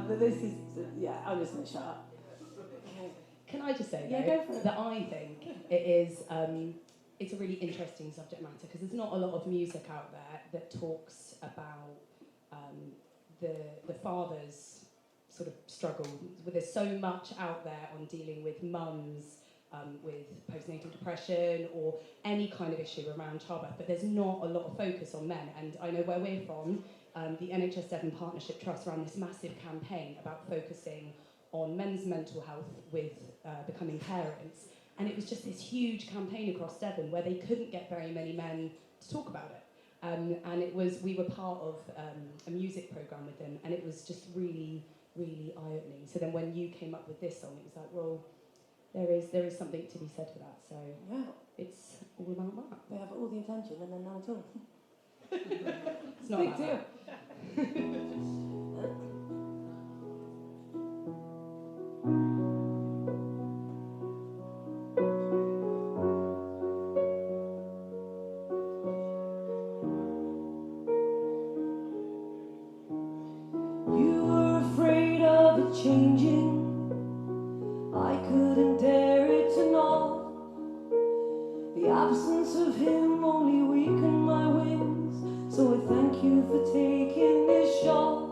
But this is, I'm just going to shut up. Can I just say, go for it. that I think it is, it's a really interesting subject matter because there's not a lot of music out there that talks about the father's sort of struggle. There's so much out there on dealing with mums with postnatal depression or any kind of issue around childbirth, but there's not a lot of focus on men. And I know where we're from, the NHS Devon Partnership Trust ran this massive campaign about focusing on men's mental health with becoming parents. And it was just this huge campaign across Devon where they couldn't get very many men to talk about it. And it was, we were part of a music programme with them, and it was just really, really eye-opening. So then when you came up with this song, it was like, well, there is something to be said for that. So it's all about that. They have all the attention and then none at all. It's not big deal. You were afraid of it changing. I couldn't dare it to know. The absence of him only weakened my wings. So I thank you for taking this shot.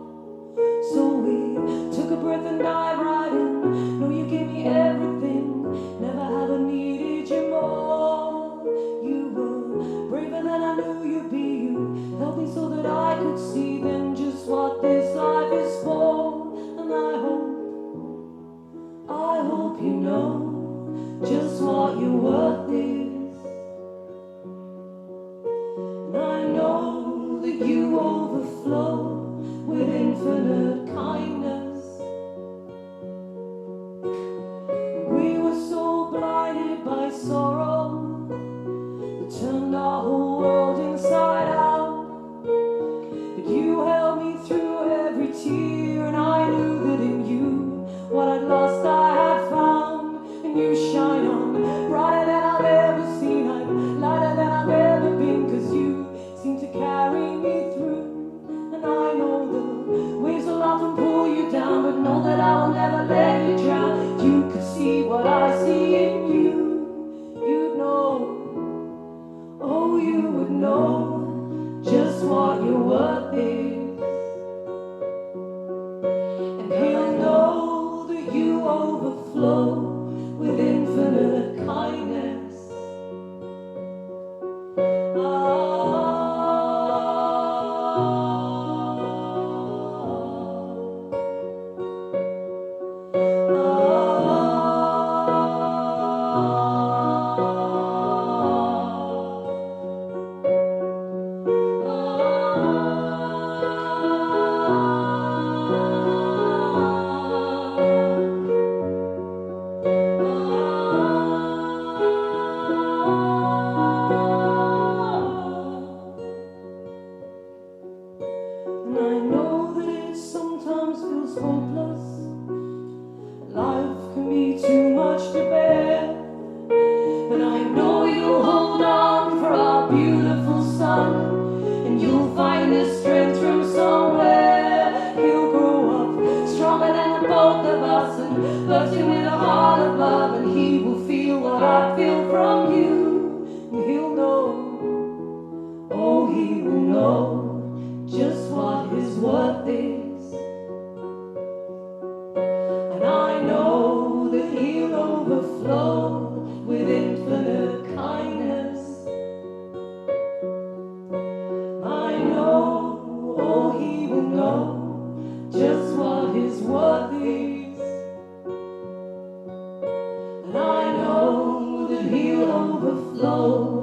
So we took a breath and dived right in. No, you gave me everything. Never have I needed you more. You were braver than I knew you'd be. You helped me so that I could see then just what this life is for. And I hope you know just what your worth is. And I know that you overflow with infinite kindness. We were so blinded by sorrow that turned our whole world inside out. But you held me through every tear, and I knew that in you what I'd lost I had found. And you shine on brighter than I've ever seen. I'm lighter than I've ever been, 'cause you seem to carry me through. And I know the waves will often pull you down, but know that I will never let you drown. You could see what I see in you. You'd know, oh, you would know just what your worth is. And he'll know that you overflow with infinite kindness. And I know that it sometimes feels hopeless. Life can be too much to bear. But I know you'll hold on for our beautiful son, and you'll find the strength from somewhere. He'll grow up stronger than the both of us, and bursting with a heart of love, and he will feel what I feel from you. And he'll know, oh, he will know just what his worth is. And I know that he'll overflow with infinite kindness. I know, oh, he will know just what his worth is. And I know that he'll overflow